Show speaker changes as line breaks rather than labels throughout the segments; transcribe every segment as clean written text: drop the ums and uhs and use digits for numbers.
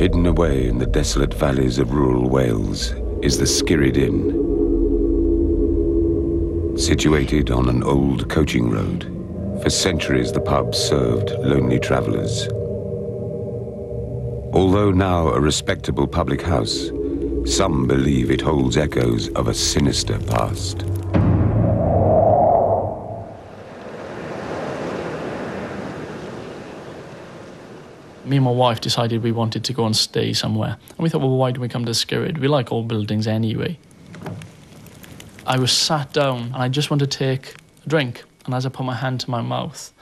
Hidden away in the desolate valleys of rural Wales is the Skirrid Inn. Situated on an old coaching road, for centuries the pub served lonely travellers. Although now a respectable public house, some believe it holds echoes of a sinister past.
Me and my wife decided we wanted to go and stay somewhere. And we thought, well, why don't we come to Skirrid? We like old buildings anyway. I was sat down and I just wanted to take a drink. And as I put my hand to my mouth,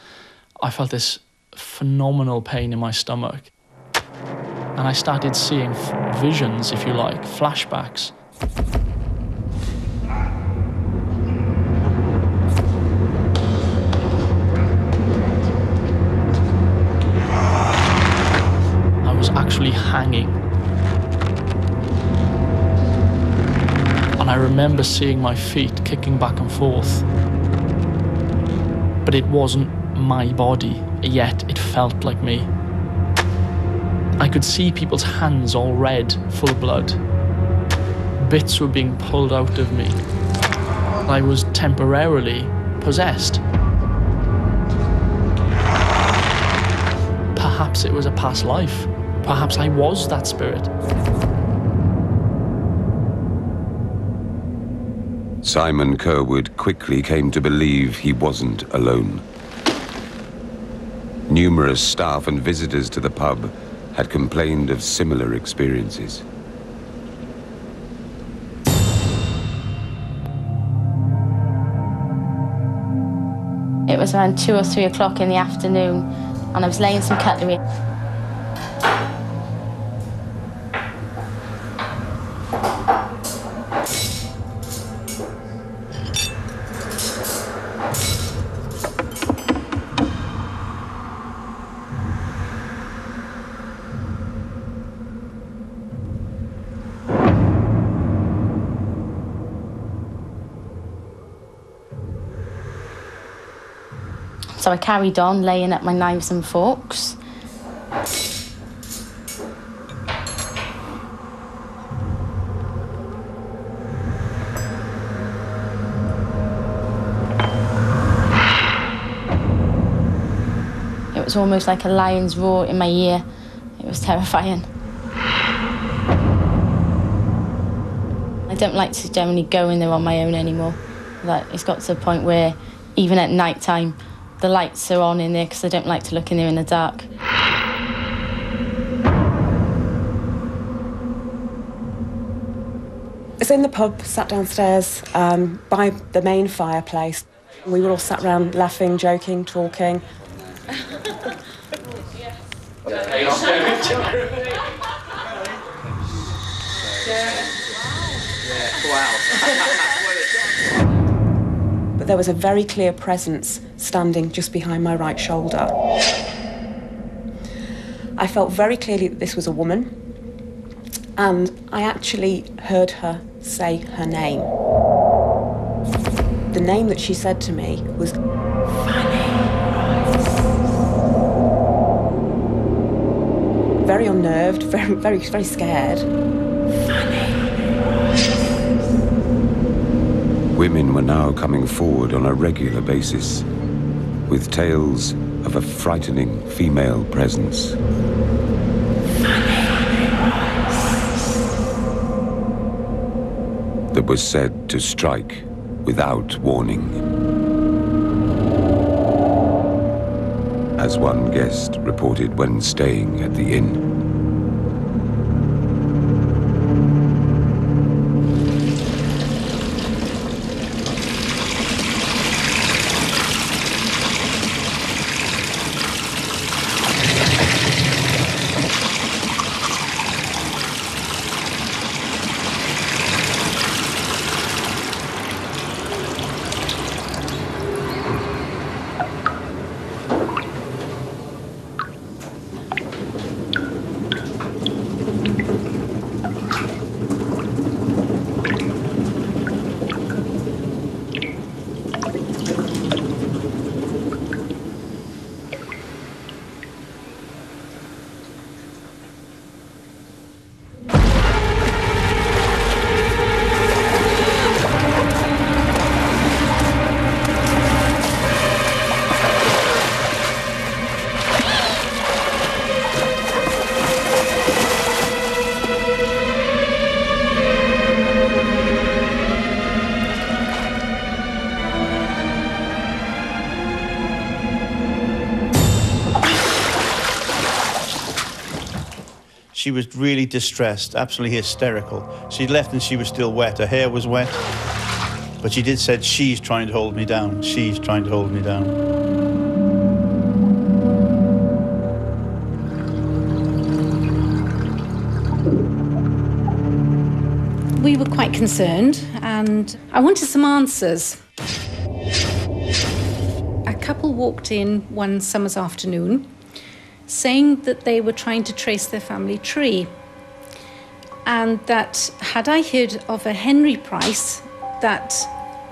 I felt this phenomenal pain in my stomach. And I started seeing visions, if you like, flashbacks. I was actually hanging. And I remember seeing my feet kicking back and forth. But it wasn't my body, yet it felt like me. I could see people's hands all red, full of blood. Bits were being pulled out of me. I was temporarily possessed. Perhaps it was a past life. Perhaps I was that spirit.
Simon Curwood quickly came to believe he wasn't alone. Numerous staff and visitors to the pub had complained of similar experiences.
It was around 2 or 3 o'clock in the afternoon and I was laying some cutlery. So I carried on, laying up my knives and forks. It was almost like a lion's roar in my ear. It was terrifying. I don't like to generally go in there on my own anymore. Like, it's got to the point where even at night time, the lights are on in there because I don't like to look in there in the dark.
So in the pub, sat downstairs by the main fireplace. We were all sat around laughing, joking, talking. But there was a very clear presence standing just behind my right shoulder. I felt very clearly that this was a woman, and I actually heard her say her name. The name that she said to me was Fanny. Very unnerved, very scared. Fanny.
Women were now coming forward on a regular basis, with tales of a frightening female presence. That was said to strike without warning. As one guest reported when staying at the inn.
She was really distressed, absolutely hysterical. She'd left and she was still wet. Her hair was wet. But she did said, she's trying to hold me down. She's trying to hold me down.
We were quite concerned and I wanted some answers. A couple walked in one summer's afternoon saying that they were trying to trace their family tree and that had I heard of a Henry Price that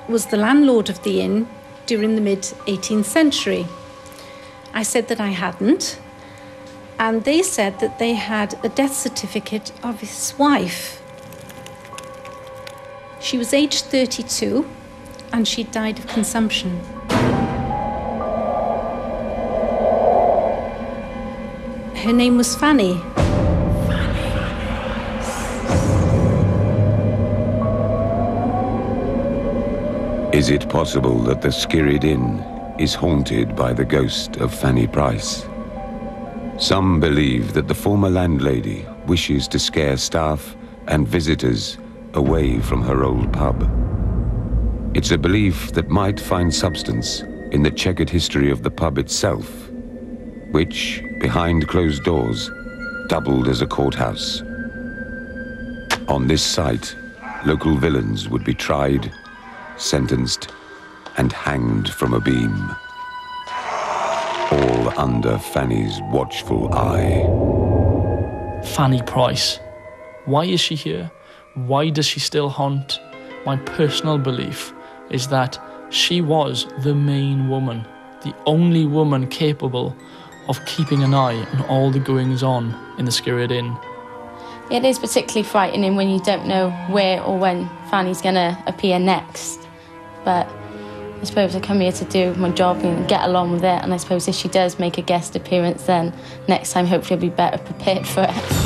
was the landlord of the inn during the mid-18th century. I said that I hadn't, and they said that they had a death certificate of his wife. She was aged 32 and she died of consumption. Her name was Fanny.
Is it possible that the Skirrid Inn is haunted by the ghost of Fanny Price? Some believe that the former landlady wishes to scare staff and visitors away from her old pub. It's a belief that might find substance in the checkered history of the pub itself, which, behind closed doors, doubled as a courthouse. On this site, local villains would be tried, sentenced, and hanged from a beam. All under Fanny's watchful eye.
Fanny Price. Why is she here? Why does she still haunt? My personal belief is that she was the main woman, the only woman capable of keeping an eye on all the goings-on in the Skirrid Inn.
It is particularly frightening when you don't know where or when Fanny's going to appear next. But I suppose I come here to do my job and get along with it, and I suppose if she does make a guest appearance, then next time hopefully I'll be better prepared for it.